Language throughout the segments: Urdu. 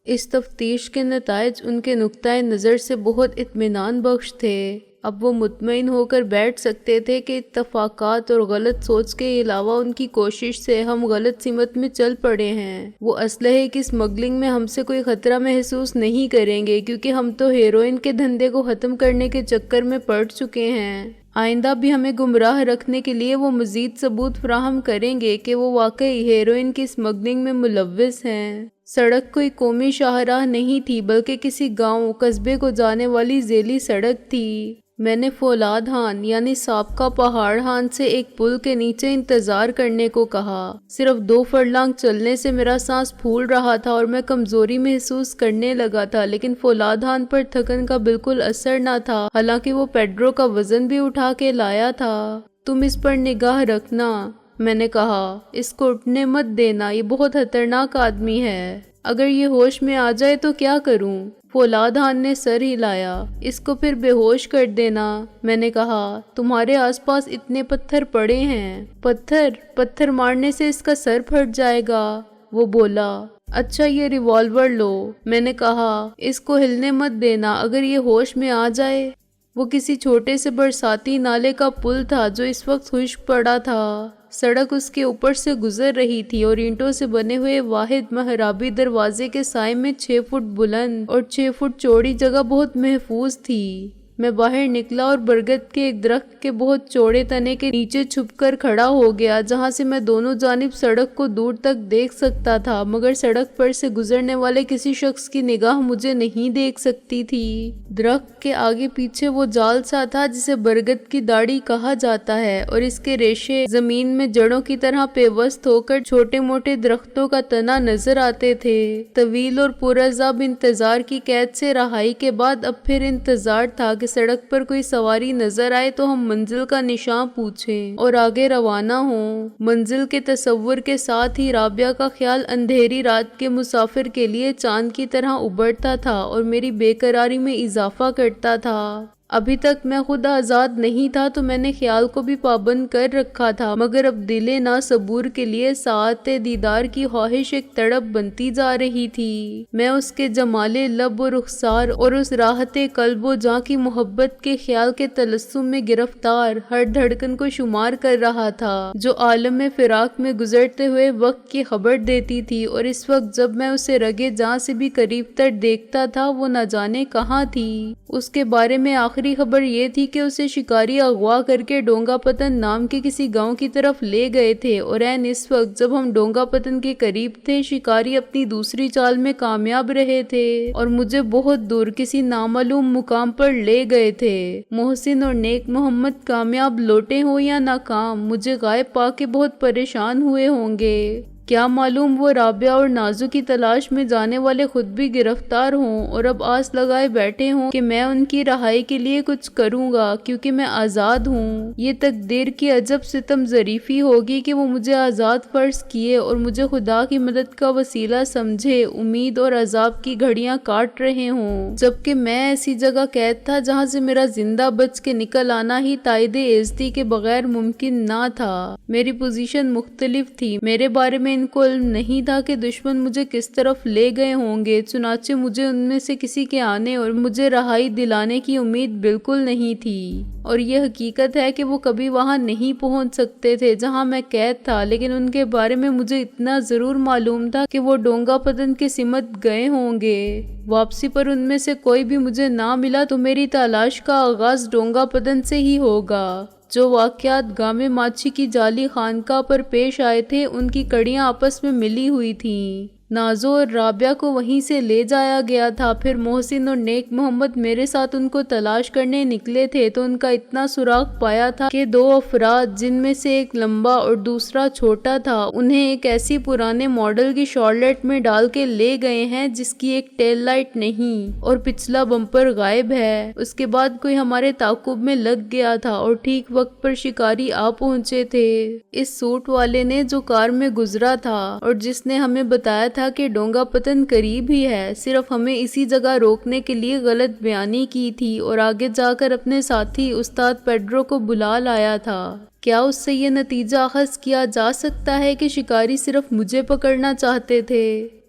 اس تفتیش کے نتائج ان کے نقطۂ نظر سے بہت اطمینان بخش تھے۔ اب وہ مطمئن ہو کر بیٹھ سکتے تھے کہ اتفاقات اور غلط سوچ کے علاوہ ان کی کوشش سے ہم غلط سمت میں چل پڑے ہیں۔ وہ اسلحے کی اسمگلنگ میں ہم سے کوئی خطرہ محسوس نہیں کریں گے، کیونکہ ہم تو ہیروئن کے دھندے کو ختم کرنے کے چکر میں پڑ چکے ہیں۔ آئندہ بھی ہمیں گمراہ رکھنے کے لیے وہ مزید ثبوت فراہم کریں گے کہ وہ واقعی ہیروئن کی اسمگلنگ میں ملوث ہیں۔ سڑک کوئی قومی شاہراہ نہیں تھی، بلکہ کسی گاؤں قصبے کو جانے والی ذیلی سڑک تھی۔ میں نے فولاد خان یعنی سابقہ پہاڑ خان سے ایک پل کے نیچے انتظار کرنے کو کہا۔ صرف 2 فرلانگ چلنے سے میرا سانس پھول رہا تھا اور میں کمزوری محسوس کرنے لگا تھا، لیکن فولاد خان پر تھکن کا بالکل اثر نہ تھا، حالانکہ وہ پیڈرو کا وزن بھی اٹھا کے لایا تھا۔ تم اس پر نگاہ رکھنا، میں نے کہا، اس کو اٹھنے مت دینا، یہ بہت خطرناک آدمی ہے۔ اگر یہ ہوش میں آ جائے تو کیا کروں؟ فولاد خان نے سر ہلایا۔ اس کو پھر بے ہوش کر دینا، میں نے کہا۔ تمہارے آس پاس اتنے پتھر پڑے ہیں۔ پتھر مارنے سے اس کا سر پھٹ جائے گا، وہ بولا۔ اچھا یہ ریوالور لو، میں نے کہا، اس کو ہلنے مت دینا، اگر یہ ہوش میں آ جائے۔ وہ کسی چھوٹے سے برساتی نالے کا پل تھا جو اس وقت خشک پڑا تھا۔ سڑک اس کے اوپر سے گزر رہی تھی اور اینٹوں سے بنے ہوئے واحد محرابی دروازے کے سائے میں 6 فٹ بلند اور 6 فٹ چوڑی جگہ بہت محفوظ تھی۔ میں باہر نکلا اور برگد کے ایک درخت کے بہت چوڑے تنے کے نیچے چھپ کر کھڑا ہو گیا، جہاں سے میں دونوں جانب سڑک کو دور تک دیکھ سکتا تھا، مگر سڑک پر سے گزرنے والے کسی شخص کی نگاہ مجھے نہیں دیکھ سکتی تھی۔ درخت کے آگے پیچھے وہ جال سا تھا جسے برگد کی داڑھی کہا جاتا ہے، اور اس کے ریشے زمین میں جڑوں کی طرح پیوست ہو کر چھوٹے موٹے درختوں کا تنا نظر آتے تھے۔ طویل اور پرعذاب انتظار کی قید سے رہائی کے بعد اب پھر انتظار تھا کہ سڑک پر کوئی سواری نظر آئے تو ہم منزل کا نشان پوچھیں اور آگے روانہ ہوں۔ منزل کے تصور کے ساتھ ہی رابعہ کا خیال اندھیری رات کے مسافر کے لیے چاند کی طرح ابھرتا تھا اور میری بے قراری میں اضافہ کرتا تھا۔ ابھی تک میں خود آزاد نہیں تھا تو میں نے خیال کو بھی پابند کر رکھا تھا، مگر اب دل ناصبور کے لیے ساعت دیدار کی خواہش ایک تڑپ بنتی جا رہی تھی۔ میں اس کے جمال لب و رخسار اور اس راحت قلب و جاں کی محبت کے خیال کے تلسم میں گرفتار ہر دھڑکن کو شمار کر رہا تھا جو عالم فراق میں گزرتے ہوئے وقت کی خبر دیتی تھی، اور اس وقت جب میں اسے رگے جاں سے بھی قریب تر دیکھتا تھا وہ نہ جانے کہاں تھی۔ اس کے بارے میں آخری خبر یہ تھی کہ اسے شکاری اغوا کر کے ڈونگا پتن نام کے کسی گاؤں کی طرف لے گئے تھے، اور عین اس وقت جب ہم ڈونگا پتن کے قریب تھے شکاری اپنی دوسری چال میں کامیاب رہے تھے اور مجھے بہت دور کسی نامعلوم مقام پر لے گئے تھے۔ محسن اور نیک محمد کامیاب لوٹے ہوں یا ناکام، مجھے غائب پا کے بہت پریشان ہوئے ہوں گے۔ کیا معلوم وہ رابعہ اور نازو کی تلاش میں جانے والے خود بھی گرفتار ہوں اور اب آس لگائے بیٹھے ہوں کہ میں ان کی رہائی کے لیے کچھ کروں گا، کیونکہ میں آزاد ہوں۔ یہ تقدیر کی عجب ستم ظریفی ہوگی کہ وہ مجھے آزاد فرض کیے اور مجھے خدا کی مدد کا وسیلہ سمجھے، امید اور عذاب کی گھڑیاں کاٹ رہے ہوں، جبکہ میں ایسی جگہ قید تھا جہاں سے میرا زندہ بچ کے نکل آنا ہی تائید عزتی کے بغیر ممکن نہ تھا۔ میری پوزیشن مختلف تھی، میرے بارے میں ان کو علم نہیں تھا کہ دشمن مجھے کس طرف لے گئے ہوں گے، چنانچہ مجھے ان میں سے کسی کے آنے اور مجھے رہائی دلانے کی امید بالکل نہیں تھی، اور یہ حقیقت ہے کہ وہ کبھی وہاں نہیں پہنچ سکتے تھے جہاں میں قید تھا، لیکن ان کے بارے میں مجھے اتنا ضرور معلوم تھا کہ وہ ڈونگا پتن کی سمت گئے ہوں گے۔ واپسی پر ان میں سے کوئی بھی مجھے نہ ملا تو میری تلاش کا آغاز ڈونگا پتن سے ہی ہوگا۔ جو واقعات گامے ماچھی کی جعلی خانقاہ پر پیش آئے تھے ان کی کڑیاں آپس میں ملی ہوئی تھیں۔ نازو اور رابعہ کو وہیں سے لے جایا گیا تھا، پھر محسن اور نیک محمد میرے ساتھ ان کو تلاش کرنے نکلے تھے تو ان کا اتنا سراغ پایا تھا کہ 2 افراد جن میں سے ایک لمبا اور دوسرا چھوٹا تھا انہیں ایک ایسی پرانے ماڈل کی شارلٹ میں ڈال کے لے گئے ہیں جس کی ایک ٹیل لائٹ نہیں اور پچھلا بمپر غائب ہے۔ اس کے بعد کوئی ہمارے تعاقب میں لگ گیا تھا اور ٹھیک وقت پر شکاری آ پہنچے تھے۔ اس سوٹ والے نے جو کار میں گزرا تھا اور جس نے ہمیں بتایا تھا کہ ڈونگا پتن قریب ہی ہے، صرف ہمیں اسی جگہ روکنے کے لیے غلط بیانی کی تھی اور آگے جا کر اپنے ساتھی استاد پیڈرو کو بلا لایا تھا۔ کیا اس سے یہ نتیجہ اخذ کیا جا سکتا ہے کہ شکاری صرف مجھے پکڑنا چاہتے تھے؟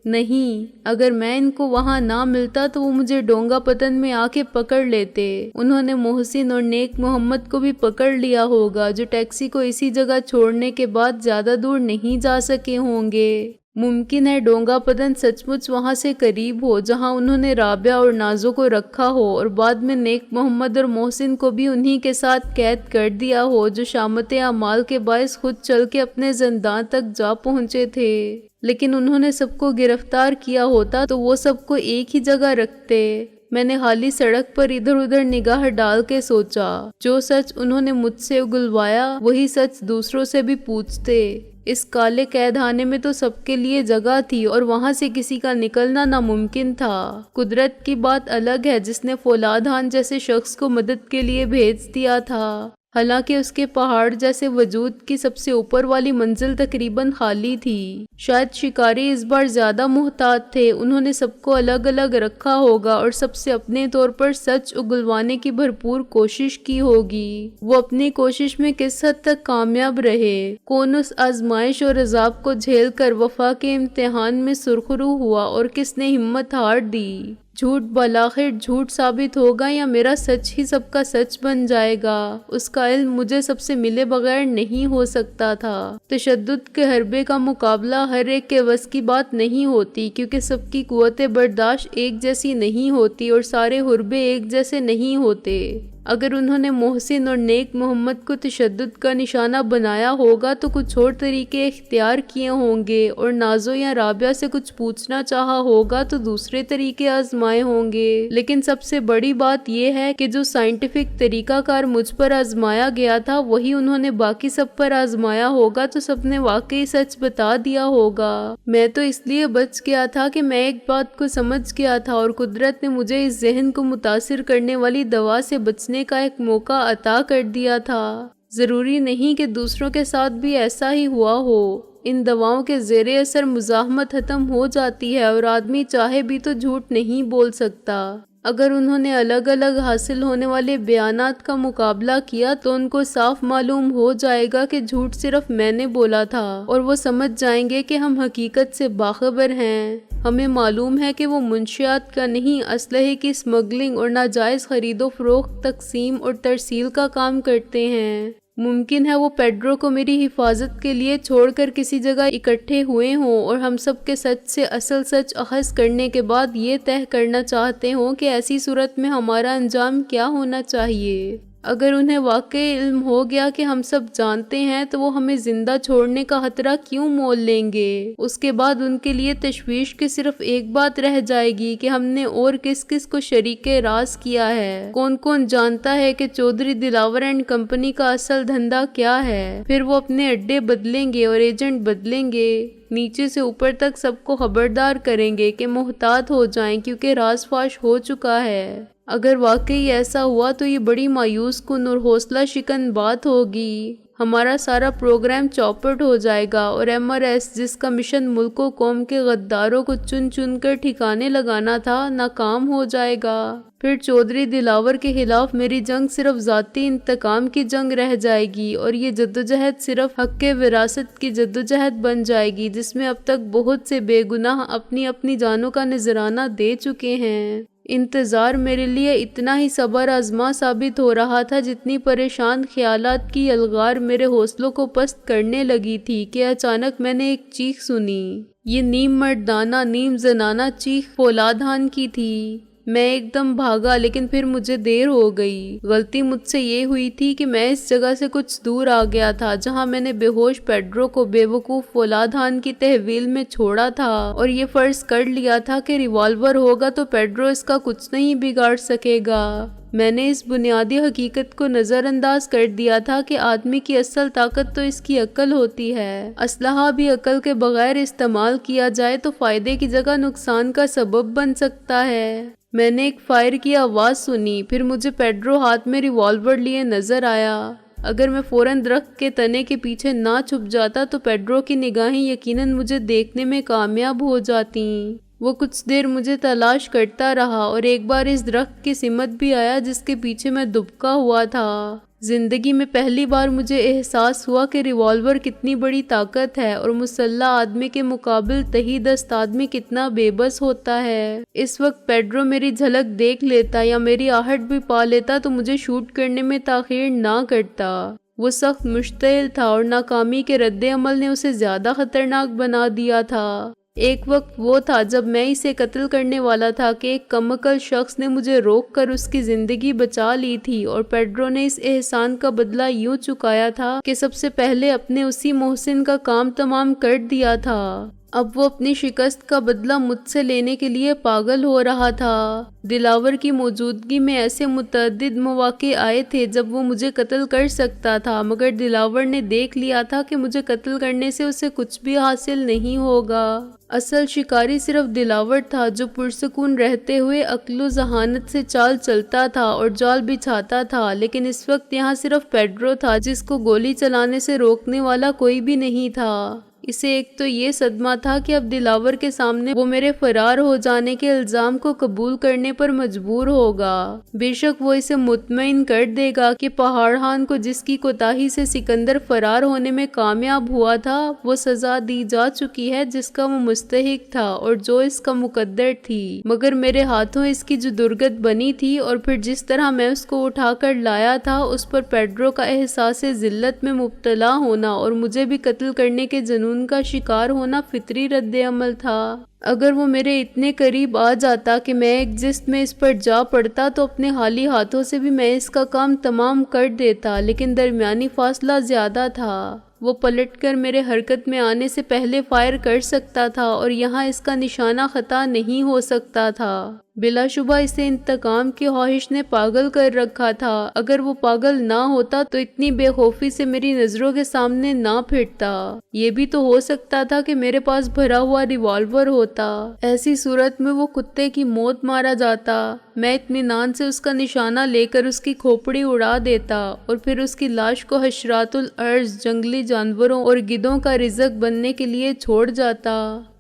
نہیں، اگر میں ان کو وہاں نہ ملتا تو وہ مجھے ڈونگا پتن میں آ کے پکڑ لیتے۔ انہوں نے محسن اور نیک محمد کو بھی پکڑ لیا ہوگا جو ٹیکسی کو اسی جگہ چھوڑنے کے بعد زیادہ دور نہیں جا سکے ہوں گے۔ ممکن ہے ڈونگا پتن سچ مچ وہاں سے قریب ہو جہاں انہوں نے رابعہ اور نازو کو رکھا ہو، اور بعد میں نیک محمد اور محسن کو بھی انہی کے ساتھ قید کر دیا ہو جو شامت اعمال کے باعث خود چل کے اپنے زندان تک جا پہنچے تھے۔ لیکن انہوں نے سب کو گرفتار کیا ہوتا تو وہ سب کو ایک ہی جگہ رکھتے۔ میں نے خالی سڑک پر ادھر ادھر نگاہ ڈال کے سوچا، جو سچ انہوں نے مجھ سے اگلوایا وہی سچ دوسروں سے بھی پوچھتے۔ اس کالے قید خانے میں تو سب کے لیے جگہ تھی اور وہاں سے کسی کا نکلنا ناممکن تھا۔ قدرت کی بات الگ ہے جس نے فولاد خان جیسے شخص کو مدد کے لیے بھیج دیا تھا، حالانکہ اس کے پہاڑ جیسے وجود کی سب سے اوپر والی منزل تقریباً خالی تھی۔ شاید شکاری اس بار زیادہ محتاط تھے، انہوں نے سب کو الگ الگ رکھا ہوگا اور سب سے اپنے طور پر سچ اگلوانے کی بھرپور کوشش کی ہوگی۔ وہ اپنی کوشش میں کس حد تک کامیاب رہے؟ کون اس آزمائش اور عذاب کو جھیل کر وفا کے امتحان میں سرخرو ہوا اور کس نے ہمت ہار دی؟ جھوٹ بالآخر جھوٹ ثابت ہوگا یا میرا سچ ہی سب کا سچ بن جائے گا؟ اس کا علم مجھے سب سے ملے بغیر نہیں ہو سکتا تھا۔ تشدد کے حربے کا مقابلہ ہر ایک کے بس کی بات نہیں ہوتی، کیونکہ سب کی قوت برداشت ایک جیسی نہیں ہوتی اور سارے حربے ایک جیسے نہیں ہوتے۔ اگر انہوں نے محسن اور نیک محمد کو تشدد کا نشانہ بنایا ہوگا تو کچھ اور طریقے اختیار کیے ہوں گے، اور نازو یا رابعہ سے کچھ پوچھنا چاہا ہوگا تو دوسرے طریقے آزمائے ہوں گے۔ لیکن سب سے بڑی بات یہ ہے کہ جو سائنٹیفک طریقہ کار مجھ پر آزمایا گیا تھا وہی انہوں نے باقی سب پر آزمایا ہوگا تو سب نے واقعی سچ بتا دیا ہوگا۔ میں تو اس لیے بچ گیا تھا کہ میں ایک بات کو سمجھ گیا تھا اور قدرت نے مجھے اس ذہن کو متاثر کرنے والی دوا سے بچنے کا ایک موقع عطا کر دیا تھا۔ ضروری نہیں کہ دوسروں کے ساتھ بھی ایسا ہی ہوا ہو۔ ان دواؤں کے زیر اثر مزاحمت ختم ہو جاتی ہے اور آدمی چاہے بھی تو جھوٹ نہیں بول سکتا۔ اگر انہوں نے الگ الگ حاصل ہونے والے بیانات کا مقابلہ کیا تو ان کو صاف معلوم ہو جائے گا کہ جھوٹ صرف میں نے بولا تھا، اور وہ سمجھ جائیں گے کہ ہم حقیقت سے باخبر ہیں۔ ہمیں معلوم ہے کہ وہ منشیات کا نہیں، اسلحے کی اسمگلنگ اور ناجائز خرید و فروخت، تقسیم اور ترسیل کا کام کرتے ہیں۔ ممکن ہے وہ پیڈرو کو میری حفاظت کے لیے چھوڑ کر کسی جگہ اکٹھے ہوئے ہوں اور ہم سب کے سچ سے اصل سچ اخذ کرنے کے بعد یہ طے کرنا چاہتے ہوں کہ ایسی صورت میں ہمارا انجام کیا ہونا چاہیے۔ اگر انہیں واقعی علم ہو گیا کہ ہم سب جانتے ہیں تو وہ ہمیں زندہ چھوڑنے کا خطرہ کیوں مول لیں گے؟ اس کے بعد ان کے لیے تشویش کی صرف ایک بات رہ جائے گی کہ ہم نے اور کس کس کو شریک راز کیا ہے۔ کون کون جانتا ہے کہ چودھری دلاور اینڈ کمپنی کا اصل دھندا کیا ہے؟ پھر وہ اپنے اڈے بدلیں گے اور ایجنٹ بدلیں گے، نیچے سے اوپر تک سب کو خبردار کریں گے کہ محتاط ہو جائیں کیونکہ راز فاش ہو چکا ہے۔ اگر واقعی ایسا ہوا تو یہ بڑی مایوس کن اور حوصلہ شکن بات ہوگی۔ ہمارا سارا پروگرام چوپٹ ہو جائے گا اور MRS جس کا مشن ملک و قوم کے غداروں کو چن چن کر ٹھکانے لگانا تھا ناکام ہو جائے گا۔ پھر چودھری دلاور کے خلاف میری جنگ صرف ذاتی انتقام کی جنگ رہ جائے گی اور یہ جدوجہد صرف حق وراثت کی جدوجہد بن جائے گی جس میں اب تک بہت سے بے گناہ اپنی اپنی جانوں کا نذرانہ دے چکے ہیں۔ انتظار میرے لیے اتنا ہی صبر آزما ثابت ہو رہا تھا جتنی پریشان خیالات کی الغار میرے حوصلوں کو پست کرنے لگی تھی کہ اچانک میں نے ایک چیخ سنی۔ یہ نیم مردانہ نیم زنانہ چیخ فولاد خان کی تھی۔ میں ایک دم بھاگا لیکن پھر مجھے دیر ہو گئی۔ غلطی مجھ سے یہ ہوئی تھی کہ میں اس جگہ سے کچھ دور آ گیا تھا جہاں میں نے بے ہوش پیڈرو کو بے وقوف فولاد خان کی تحویل میں چھوڑا تھا اور یہ فرض کر لیا تھا کہ ریوالور ہوگا تو پیڈرو اس کا کچھ نہیں بگاڑ سکے گا۔ میں نے اس بنیادی حقیقت کو نظر انداز کر دیا تھا کہ آدمی کی اصل طاقت تو اس کی عقل ہوتی ہے۔ اسلحہ بھی عقل کے بغیر استعمال کیا جائے تو فائدے کی جگہ نقصان کا سبب بن سکتا ہے۔ میں نے ایک فائر کی آواز سنی، پھر مجھے پیڈرو ہاتھ میں ریوالور لیے نظر آیا۔ اگر میں فوراً درخت کے تنے کے پیچھے نہ چھپ جاتا تو پیڈرو کی نگاہیں یقیناً مجھے دیکھنے میں کامیاب ہو جاتیں۔ وہ کچھ دیر مجھے تلاش کرتا رہا اور ایک بار اس درخت کی سمت بھی آیا جس کے پیچھے میں دبکا ہوا تھا۔ زندگی میں پہلی بار مجھے احساس ہوا کہ ریوالور کتنی بڑی طاقت ہے اور مسلح آدمی کے مقابل تہی دست آدمی کتنا بے بس ہوتا ہے۔ اس وقت پیڈرو میری جھلک دیکھ لیتا یا میری آہٹ بھی پا لیتا تو مجھے شوٹ کرنے میں تاخیر نہ کرتا۔ وہ سخت مشتعل تھا اور ناکامی کے رد عمل نے اسے زیادہ خطرناک بنا دیا تھا۔ ایک وقت وہ تھا جب میں اسے قتل کرنے والا تھا کہ ایک کم عقل شخص نے مجھے روک کر اس کی زندگی بچا لی تھی، اور پیڈرو نے اس احسان کا بدلہ یوں چکایا تھا کہ سب سے پہلے اپنے اسی محسن کا کام تمام کر دیا تھا۔ اب وہ اپنی شکست کا بدلہ مجھ سے لینے کے لیے پاگل ہو رہا تھا۔ دلاور کی موجودگی میں ایسے متعدد مواقع آئے تھے جب وہ مجھے قتل کر سکتا تھا، مگر دلاور نے دیکھ لیا تھا کہ مجھے قتل کرنے سے اسے کچھ بھی حاصل نہیں ہوگا۔ اصل شکاری صرف دلاور تھا جو پرسکون رہتے ہوئے عقل و ذہانت سے چال چلتا تھا اور جال بچھاتا تھا، لیکن اس وقت یہاں صرف پیڈرو تھا جس کو گولی چلانے سے روکنے والا کوئی بھی نہیں تھا۔ اسے ایک تو یہ صدمہ تھا کہ اب دلاور کے سامنے وہ میرے فرار ہو جانے کے الزام کو قبول کرنے پر مجبور ہوگا۔ بے شک وہ اسے مطمئن کر دے گا کہ پہاڑان کو جس کی کوتاہی سے سکندر فرار ہونے میں کامیاب ہوا تھا وہ سزا دی جا چکی ہے جس کا وہ مستحق تھا اور جو اس کا مقدر تھی، مگر میرے ہاتھوں اس کی جو درگت بنی تھی اور پھر جس طرح میں اس کو اٹھا کر لایا تھا، اس پر پیڈرو کا احساس ذلت میں مبتلا ہونا اور مجھے بھی قتل کرنے کے جنون کا شکار ہونا فطری رد عمل تھا۔ اگر وہ میرے اتنے قریب آ جاتا کہ میں ایک جست میں اس پر جا پڑتا تو اپنے خالی ہاتھوں سے بھی میں اس کا کام تمام کر دیتا، لیکن درمیانی فاصلہ زیادہ تھا۔ وہ پلٹ کر میرے حرکت میں آنے سے پہلے فائر کر سکتا تھا اور یہاں اس کا نشانہ خطا نہیں ہو سکتا تھا۔ بلا شبہ اسے انتقام کی خواہش نے پاگل کر رکھا تھا۔ اگر وہ پاگل نہ ہوتا تو اتنی بے خوفی سے میری نظروں کے سامنے نہ پھرتا۔ یہ بھی تو ہو سکتا تھا کہ میرے پاس بھرا ہوا ریوالور ہوتا۔ ایسی صورت میں وہ کتے کی موت مارا جاتا، میں اطمینان سے اس کا نشانہ لے کر اس کی کھوپڑی اڑا دیتا اور پھر اس کی لاش کو حشرات الارض، جنگلی جانوروں اور گدھوں کا رزق بننے کے لیے چھوڑ جاتا۔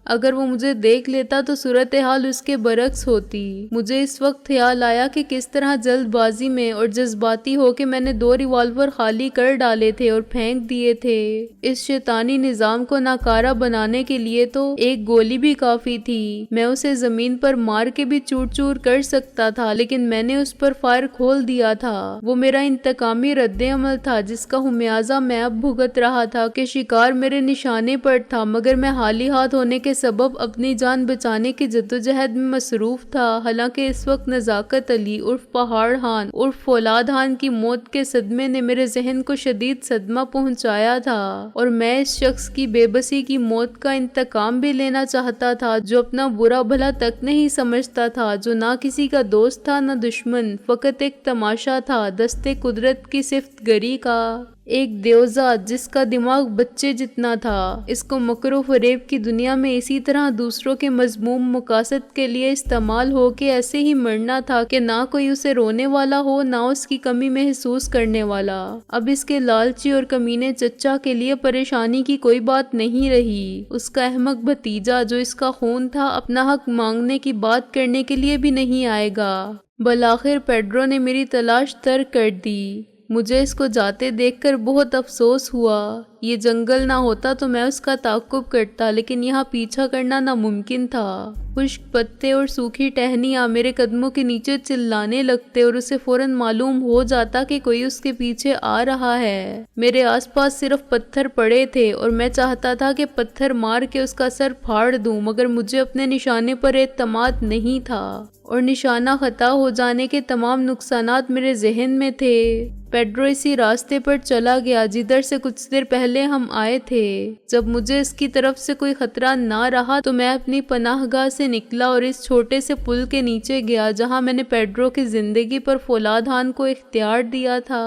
اگر وہ مجھے دیکھ لیتا تو صورتحال اس کے برعکس ہوتی۔ مجھے اس وقت خیال آیا کہ کس طرح جلد بازی میں اور جذباتی ہو کے میں نے 2 ریوالور خالی کر ڈالے تھے اور پھینک دیے تھے۔ اس شیطانی نظام کو ناکارہ بنانے کے لیے تو ایک گولی بھی کافی تھی۔ میں اسے زمین پر مار کے بھی چور چور کر سکتا تھا، لیکن میں نے اس پر فائر کھول دیا تھا۔ وہ میرا انتقامی رد عمل تھا جس کا خمیازہ میں اب بھگت رہا تھا کہ شکار میرے نشانے پر تھا، مگر میں خالی ہاتھ ہونے کے سبب اپنی جان بچانے کی جدوجہد میں مصروف تھا۔ حالانکہ اس وقت نزاکت علی عرف پہاڑان عرف فولادان کی موت کے صدمے نے میرے ذہن کو شدید صدمہ پہنچایا تھا، اور میں اس شخص کی بے بسی کی موت کا انتقام بھی لینا چاہتا تھا جو اپنا برا بھلا تک نہیں سمجھتا تھا، جو نہ کسی کا دوست تھا نہ دشمن، فقط ایک تماشا تھا دستے قدرت کی صفت گری کا۔ ایک دیوزات جس کا دماغ بچے جتنا تھا، اس کو مکر و فریب کی دنیا میں اسی طرح دوسروں کے مذموم مقاصد کے لیے استعمال ہو کے ایسے ہی مرنا تھا کہ نہ کوئی اسے رونے والا ہو نہ اس کی کمی محسوس کرنے والا۔ اب اس کے لالچی اور کمینے چچا کے لیے پریشانی کی کوئی بات نہیں رہی۔ اس کا احمق بھتیجا جو اس کا خون تھا اپنا حق مانگنے کی بات کرنے کے لیے بھی نہیں آئے گا۔ بالآخر پیڈرو نے میری تلاش ترک کر دی۔ مجھے اس کو جاتے دیکھ کر بہت افسوس ہوا۔ یہ جنگل نہ ہوتا تو میں اس کا تعاقب کرتا، لیکن یہاں پیچھا کرنا ناممکن تھا۔ خشک پتے اور سوکھی ٹہنیاں میرے قدموں کے نیچے چلانے لگتے اور اسے فوراً معلوم ہو جاتا کہ کوئی اس کے پیچھے آ رہا ہے۔ میرے آس پاس صرف پتھر پڑے تھے اور میں چاہتا تھا کہ پتھر مار کے اس کا سر پھاڑ دوں، مگر مجھے اپنے نشانے پر اعتماد نہیں تھا اور نشانہ خطا ہو جانے کے تمام نقصانات میرے ذہن میں تھے۔ پیڈرو اسی راستے پر چلا گیا جدھر سے کچھ دیر پہلے ہم آئے تھے۔ جب مجھے اس کی طرف سے کوئی خطرہ نہ رہا تو میں اپنی پناہ گاہ سے نکلا اور اس چھوٹے سے پل کے نیچے گیا جہاں میں نے پیڈرو کی زندگی پر فولادان کو اختیار دیا تھا۔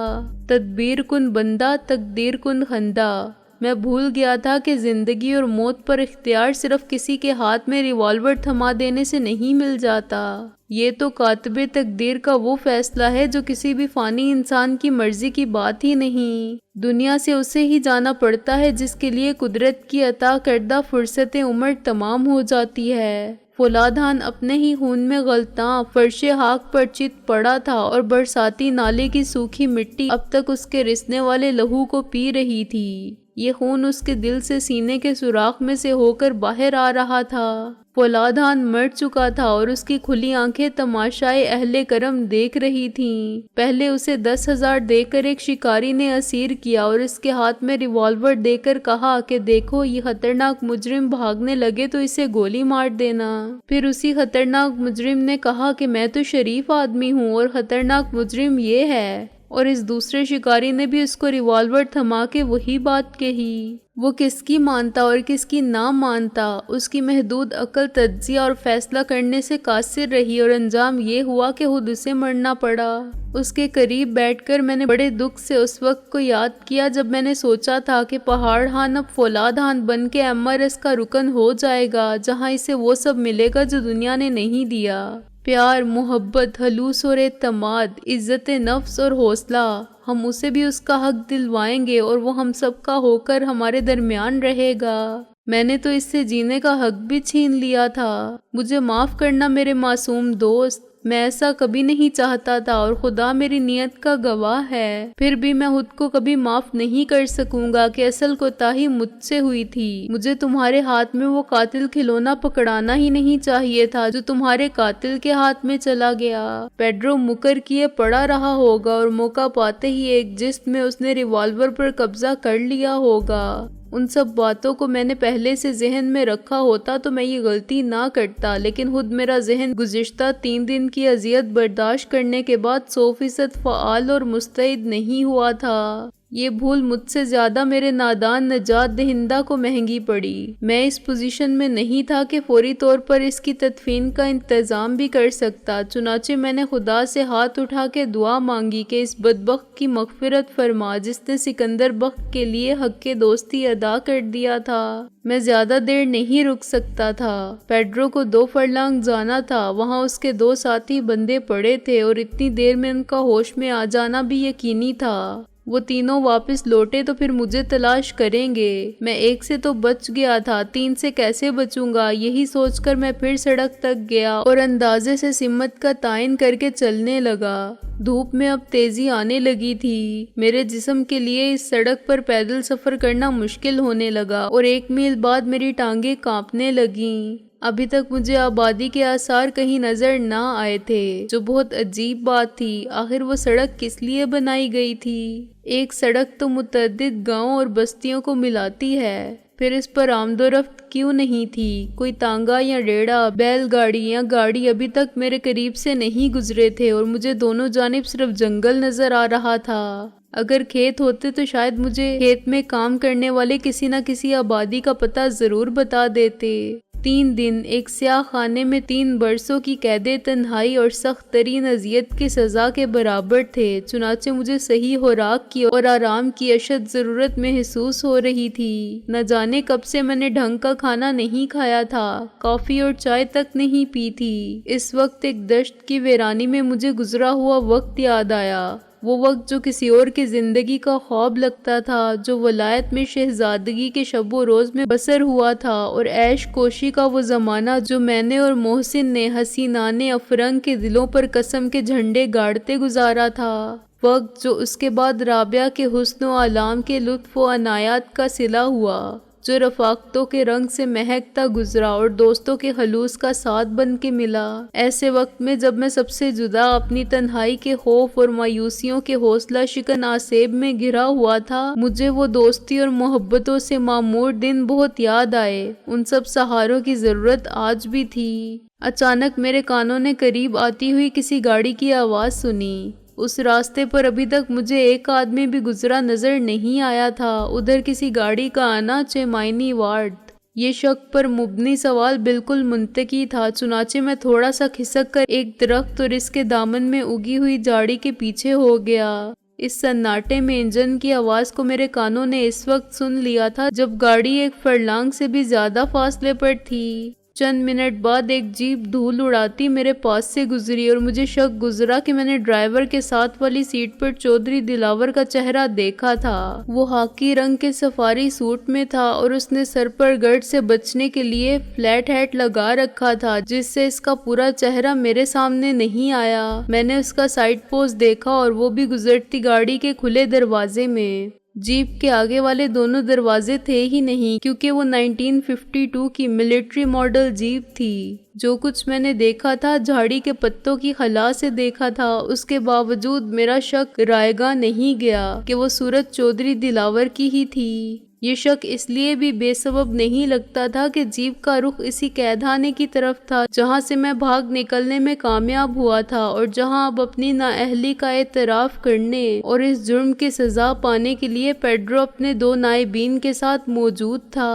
تدبیر کن بندہ، تقدیر کن خندہ۔ میں بھول گیا تھا کہ زندگی اور موت پر اختیار صرف کسی کے ہاتھ میں ریوالور تھما دینے سے نہیں مل جاتا۔ یہ تو کاتب تقدیر کا وہ فیصلہ ہے جو کسی بھی فانی انسان کی مرضی کی بات ہی نہیں۔ دنیا سے اسے ہی جانا پڑتا ہے جس کے لیے قدرت کی عطا کردہ فرصت عمر تمام ہو جاتی ہے۔ فولادان اپنے ہی خون میں غلطاں فرش خاک پر چت پڑا تھا اور برساتی نالے کی سوکھی مٹی اب تک اس کے رسنے والے لہو کو پی رہی تھی۔ یہ خون اس کے دل سے سینے کے سوراخ میں سے ہو کر باہر آ رہا تھا۔ فولادان مر چکا تھا اور اس کی کھلی آنکھیں تماشائے اہل کرم دیکھ رہی تھیں۔ پہلے اسے 10,000 دے کر ایک شکاری نے اسیر کیا اور اس کے ہاتھ میں ریوالور دے کر کہا کہ دیکھو یہ خطرناک مجرم بھاگنے لگے تو اسے گولی مار دینا۔ پھر اسی خطرناک مجرم نے کہا کہ میں تو شریف آدمی ہوں اور خطرناک مجرم یہ ہے، اور اس دوسرے شکاری نے بھی اس کو ریوالور تھما کے وہی بات کہی۔ وہ کس کی مانتا اور کس کی نہ مانتا، اس کی محدود عقل تجزیہ اور فیصلہ کرنے سے قاصر رہی اور انجام یہ ہوا کہ خود اسے مرنا پڑا۔ اس کے قریب بیٹھ کر میں نے بڑے دکھ سے اس وقت کو یاد کیا جب میں نے سوچا تھا کہ پہاڑان اب فولادان بن کے MRS کا رکن ہو جائے گا، جہاں اسے وہ سب ملے گا جو دنیا نے نہیں دیا۔ پیار، محبت، خلوص اور اعتماد، عزت نفس اور حوصلہ، ہم اسے بھی اس کا حق دلوائیں گے اور وہ ہم سب کا ہو کر ہمارے درمیان رہے گا۔ میں نے تو اس سے جینے کا حق بھی چھین لیا تھا۔ مجھے معاف کرنا میرے معصوم دوست، میں ایسا کبھی نہیں چاہتا تھا اور خدا میری نیت کا گواہ ہے۔ پھر بھی میں خود کو کبھی معاف نہیں کر سکوں گا کہ اصل کوتاہی مجھ سے ہوئی تھی۔ مجھے تمہارے ہاتھ میں وہ قاتل کھلونا پکڑانا ہی نہیں چاہیے تھا جو تمہارے قاتل کے ہاتھ میں چلا گیا۔ پیڈرو مکر کیے پڑا رہا ہوگا اور موقع پاتے ہی ایک جست میں اس نے ریوالور پر قبضہ کر لیا ہوگا۔ ان سب باتوں کو میں نے پہلے سے ذہن میں رکھا ہوتا تو میں یہ غلطی نہ کرتا، لیکن خود میرا ذہن گزشتہ 3 دن کی اذیت برداشت کرنے کے بعد 100% فعال اور مستعد نہیں ہوا تھا۔ یہ بھول مجھ سے زیادہ میرے نادان نجات دہندہ کو مہنگی پڑی۔ میں اس پوزیشن میں نہیں تھا کہ فوری طور پر اس کی تدفین کا انتظام بھی کر سکتا، چنانچہ میں نے خدا سے ہاتھ اٹھا کے دعا مانگی کہ اس بدبخت کی مغفرت فرما جس نے سکندر بخت کے لیے حق دوستی ادا کر دیا تھا۔ میں زیادہ دیر نہیں رک سکتا تھا۔ پیڈرو کو 2 فرلانگ جانا تھا، وہاں اس کے 2 ساتھی بندے پڑے تھے اور اتنی دیر میں ان کا ہوش میں آ جانا بھی یقینی تھا۔ وہ تینوں واپس لوٹے تو پھر مجھے تلاش کریں گے۔ میں 1 سے تو بچ گیا تھا، 3 سے کیسے بچوں گا، یہی سوچ کر میں پھر سڑک تک گیا اور اندازے سے سمت کا تعین کر کے چلنے لگا۔ دھوپ میں اب تیزی آنے لگی تھی۔ میرے جسم کے لیے اس سڑک پر پیدل سفر کرنا مشکل ہونے لگا اور 1 میل بعد میری ٹانگیں کانپنے لگیں۔ ابھی تک مجھے آبادی کے آثار کہیں نظر نہ آئے تھے، جو بہت عجیب بات تھی۔ آخر وہ سڑک کس لیے بنائی گئی تھی؟ ایک سڑک تو متعدد گاؤں اور بستیوں کو ملاتی ہے، پھر اس پر آمد و رفت کیوں نہیں تھی؟ کوئی تانگا یا ریڑا، بیل گاڑی یا گاڑی ابھی تک میرے قریب سے نہیں گزرے تھے اور مجھے دونوں جانب صرف جنگل نظر آ رہا تھا۔ اگر کھیت ہوتے تو شاید مجھے کھیت میں کام کرنے والے کسی نہ کسی آبادی کا پتہ ضرور بتا دیتے۔ 3 دن ایک سیاہ خانے میں 3 برسوں کی قید تنہائی اور سخت ترین اذیت کی سزا کے برابر تھے، چنانچہ مجھے صحیح خوراک کی اور آرام کی اشد ضرورت محسوس ہو رہی تھی۔ نہ جانے کب سے میں نے ڈھنگ کا کھانا نہیں کھایا تھا، کافی اور چائے تک نہیں پی تھی۔ اس وقت ایک دشت کی ویرانی میں مجھے گزرا ہوا وقت یاد آیا، وہ وقت جو کسی اور کی زندگی کا خواب لگتا تھا، جو ولایت میں شہزادگی کے شب و روز میں بسر ہوا تھا، اور عیش کوشی کا وہ زمانہ جو میں نے اور محسن نے حسینان افرنگ کے دلوں پر قسم کے جھنڈے گاڑتے گزارا تھا۔ وقت جو اس کے بعد رابعہ کے حسن و آلام کے لطف و عنایات کا صلہ ہوا، جو رفاقتوں کے رنگ سے مہکتا گزرا اور دوستوں کے خلوص کا ساتھ بن کے ملا۔ ایسے وقت میں جب میں سب سے جدا اپنی تنہائی کے خوف اور مایوسیوں کے حوصلہ شکن آسیب میں گھرا ہوا تھا، مجھے وہ دوستی اور محبتوں سے معمور دن بہت یاد آئے۔ ان سب سہاروں کی ضرورت آج بھی تھی۔ اچانک میرے کانوں نے قریب آتی ہوئی کسی گاڑی کی آواز سنی۔ اس راستے پر ابھی تک مجھے ایک آدمی بھی گزرا نظر نہیں آیا تھا۔ ادھر کسی گاڑی کا آنا چیمائنی وارڈ، یہ شک پر مبنی سوال بالکل منطقی تھا، چنانچہ میں تھوڑا سا کھسک کر ایک درخت اور اس کے دامن میں اگی ہوئی جھاڑی کے پیچھے ہو گیا۔ اس سناٹے میں انجن کی آواز کو میرے کانوں نے اس وقت سن لیا تھا جب گاڑی ایک فرلانگ سے بھی زیادہ فاصلے پر تھی۔ چند منٹ بعد ایک جیپ دھول اڑاتی میرے پاس سے گزری اور مجھے شک گزرا کہ میں نے ڈرائیور کے ساتھ والی سیٹ پر چودھری دلاور کا چہرہ دیکھا تھا۔ وہ خاکی رنگ کے سفاری سوٹ میں تھا اور اس نے سر پر گرد سے بچنے کے لیے فلیٹ ہیٹ لگا رکھا تھا جس سے اس کا پورا چہرہ میرے سامنے نہیں آیا۔ میں نے اس کا سائڈ پوز دیکھا اور وہ بھی گزرتی گاڑی کے کھلے دروازے میں۔ جیپ کے آگے والے دونوں دروازے تھے ہی نہیں کیونکہ وہ 1952 کی ملٹری ماڈل جیپ تھی۔ جو کچھ میں نے دیکھا تھا جھاڑی کے پتوں کی خلا سے دیکھا تھا، اس کے باوجود میرا شک رائے گاں نہیں گیا کہ وہ صورت چودھری دلاور کی ہی تھی۔ یہ شک اس لیے بھی بے سبب نہیں لگتا تھا کہ جیپ کا رخ اسی قیدخانے کی طرف تھا جہاں سے میں بھاگ نکلنے میں کامیاب ہوا تھا اور جہاں اب اپنی نااہلی کا اعتراف کرنے اور اس جرم کی سزا پانے کے لیے پیڈرو اپنے 2 نائبین کے ساتھ موجود تھا۔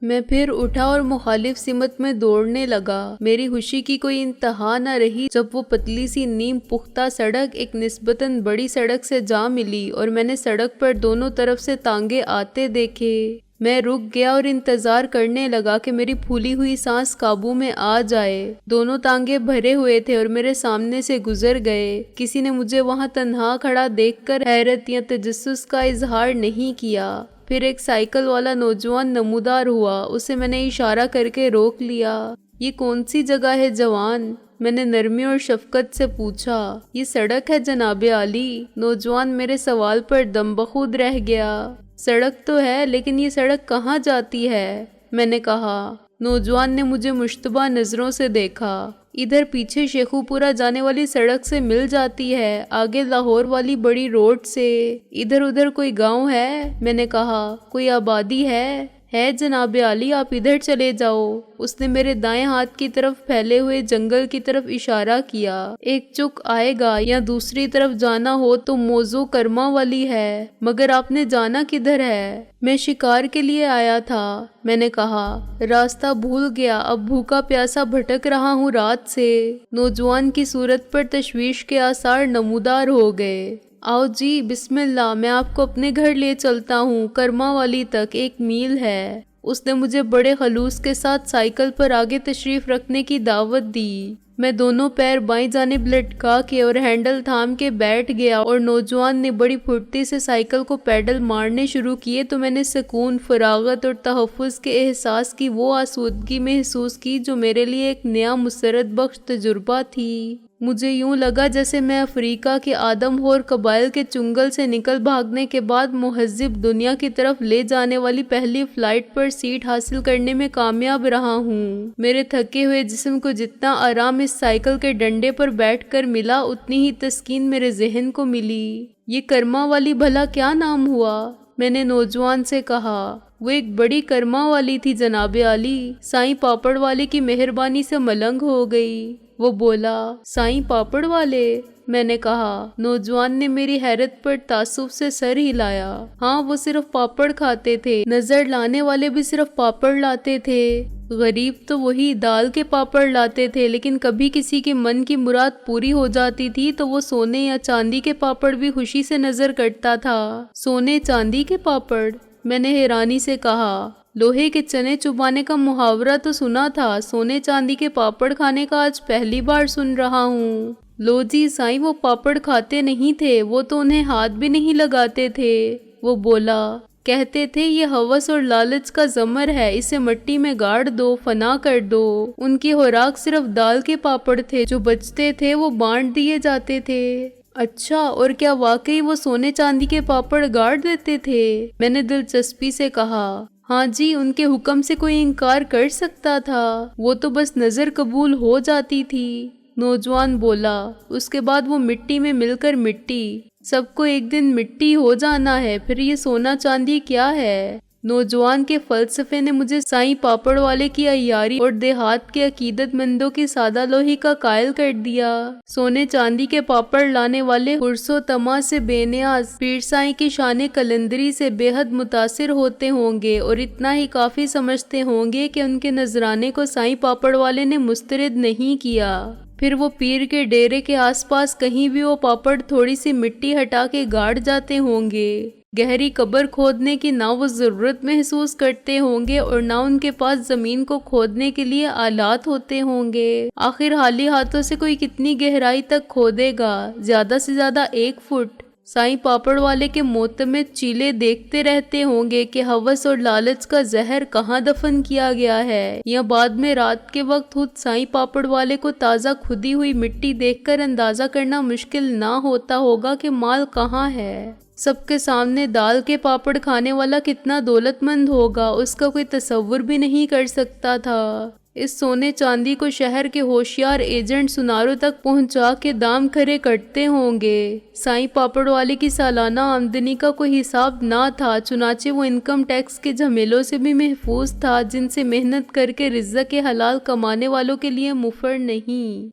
میں پھر اٹھا اور مخالف سمت میں دوڑنے لگا۔ میری خوشی کی کوئی انتہا نہ رہی جب وہ پتلی سی نیم پختہ سڑک ایک نسبتاً بڑی سڑک سے جا ملی اور میں نے سڑک پر دونوں طرف سے تانگے آتے دیکھے۔ میں رک گیا اور انتظار کرنے لگا کہ میری پھولی ہوئی سانس قابو میں آ جائے۔ دونوں تانگے بھرے ہوئے تھے اور میرے سامنے سے گزر گئے۔ کسی نے مجھے وہاں تنہا کھڑا دیکھ کر حیرت یا تجسس کا اظہار نہیں کیا۔ پھر ایک سائیکل والا نوجوان نمودار ہوا، اسے میں نے اشارہ کر کے روک لیا۔ یہ کون سی جگہ ہے جوان؟ میں نے نرمی اور شفقت سے پوچھا۔ یہ سڑک ہے جناب عالی۔ نوجوان میرے سوال پر دم بخود رہ گیا۔ سڑک تو ہے لیکن یہ سڑک کہاں جاتی ہے؟ میں نے کہا۔ نوجوان نے مجھے مشتبہ نظروں سے دیکھا۔ ادھر پیچھے شیخو پورہ جانے والی سڑک سے مل جاتی ہے، آگے لاہور والی بڑی روڈ سے۔ ادھر ادھر کوئی گاؤں ہے؟ میں نے کہا۔ کوئی آبادی ہے جناب عالی، آپ ادھر چلے جاؤ۔ اس نے میرے دائیں ہاتھ کی طرف پھیلے ہوئے جنگل کی طرف اشارہ کیا۔ ایک چک آئے گا یا دوسری طرف جانا ہو تو موزوں کرما والی ہے، مگر آپ نے جانا کدھر ہے؟ میں شکار کے لیے آیا تھا، میں نے کہا۔ راستہ بھول گیا، اب بھوکا پیاسا بھٹک رہا ہوں رات سے۔ نوجوان کی صورت پر تشویش کے آثار نمودار ہو گئے۔ آؤ جی، بسم اللہ، میں آپ کو اپنے گھر لے چلتا ہوں، کرما والی تک 1 میل ہے۔ اس نے مجھے بڑے خلوص کے ساتھ سائیکل پر آگے تشریف رکھنے کی دعوت دی۔ میں دونوں پیر بائیں جانب لٹکا کے اور ہینڈل تھام کے بیٹھ گیا اور نوجوان نے بڑی پھرتی سے سائیکل کو پیڈل مارنے شروع کیے تو میں نے سکون، فراغت اور تحفظ کے احساس کی وہ آسودگی محسوس کی جو میرے لیے ایک نیا مسرت بخش تجربہ تھی۔ مجھے یوں لگا جیسے میں افریقہ کے آدم خور قبائل کے چنگل سے نکل بھاگنے کے بعد مہذب دنیا کی طرف لے جانے والی پہلی فلائٹ پر سیٹ حاصل کرنے میں کامیاب رہا ہوں۔ میرے تھکے ہوئے جسم کو جتنا آرام اس سائیکل کے ڈنڈے پر بیٹھ کر ملا اتنی ہی تسکین میرے ذہن کو ملی۔ یہ کرما والی بھلا کیا نام ہوا؟ میں نے نوجوان سے کہا۔ وہ ایک بڑی کرما والی تھی جناب عالی، سائیں پاپڑ والے کی مہربانی سے ملنگ ہو گئی۔ وہ بولا۔ سائیں پاپڑ والے؟ میں نے کہا۔ نوجوان نے میری حیرت پر تعصب سے سر ہلایا۔ ہاں، وہ صرف پاپڑ کھاتے تھے، نظر لانے والے بھی صرف پاپڑ لاتے تھے۔ غریب تو وہی دال کے پاپڑ لاتے تھے، لیکن کبھی کسی کے من کی مراد پوری ہو جاتی تھی تو وہ سونے یا چاندی کے پاپڑ بھی خوشی سے نظر کرتا تھا۔ سونے چاندی کے پاپڑ؟ میں نے حیرانی سے کہا۔ لوہے کے چنے چبانے کا محاورہ تو سنا تھا، سونے چاندی کے پاپڑ کھانے کا آج پہلی بار سن رہا ہوں۔ لو جی سائیں، وہ پاپڑ کھاتے نہیں تھے، وہ تو انہیں ہاتھ بھی نہیں لگاتے تھے۔ وہ بولا۔ کہتے تھے یہ ہوس اور لالچ کا زمر ہے، اسے مٹی میں گاڑ دو، فنا کر دو۔ ان کی خوراک صرف دال کے پاپڑ تھے، جو بچتے تھے وہ بانٹ دیے جاتے تھے۔ اچھا، اور کیا واقعی وہ سونے چاندی کے پاپڑ گاڑ دیتے تھے؟ میں نے دلچسپی سے کہا۔ ہاں جی، ان کے حکم سے کوئی انکار کر سکتا تھا؟ وہ تو بس نظر قبول ہو جاتی تھی۔ نوجوان بولا۔ اس کے بعد وہ مٹی میں مل کر مٹی۔ سب کو ایک دن مٹی ہو جانا ہے، پھر یہ سونا چاندی کیا ہے؟ نوجوان کے فلسفے نے مجھے سائیں پاپڑ والے کی عیاری اور دیہات کے عقیدت مندوں کی سادہ لوہی کا قائل کر دیا۔ سونے چاندی کے پاپڑ لانے والے حرص و طمع سے بے نیاز پیر سائیں کی شان کلندری سے بے حد متاثر ہوتے ہوں گے اور اتنا ہی کافی سمجھتے ہوں گے کہ ان کے نذرانے کو سائیں پاپڑ والے نے مسترد نہیں کیا۔ پھر وہ پیر کے ڈیرے کے آس پاس کہیں بھی وہ پاپڑ تھوڑی سی مٹی ہٹا کے گاڑ جاتے ہوں گے۔ گہری قبر کھودنے کی نہ وہ ضرورت محسوس کرتے ہوں گے اور نہ ان کے پاس زمین کو کھودنے کے لیے آلات ہوتے ہوں گے۔ آخر خالی ہاتھوں سے کوئی کتنی گہرائی تک کھودے گا؟ زیادہ سے زیادہ 1 فٹ۔ سائیں پاپڑ والے کے معتمد چیلے دیکھتے رہتے ہوں گے کہ ہوس اور لالچ کا زہر کہاں دفن کیا گیا ہے، یا بعد میں رات کے وقت خود سائیں پاپڑ والے کو تازہ کھدی ہوئی مٹی دیکھ کر اندازہ کرنا مشکل نہ ہوتا ہوگا کہ مال کہاں ہے۔ سب کے سامنے دال کے پاپڑ کھانے والا کتنا دولت مند ہوگا، اس کا کوئی تصور بھی نہیں کر سکتا تھا۔ اس سونے چاندی کو شہر کے ہوشیار ایجنٹ سناروں تک پہنچا کے دام کھڑے کرتے ہوں گے۔ سائیں پاپڑ والے کی سالانہ آمدنی کا کوئی حساب نہ تھا، چنانچہ وہ انکم ٹیکس کے جھمیلوں سے بھی محفوظ تھا، جن سے محنت کر کے رزق حلال کمانے والوں کے لیے مفر نہیں۔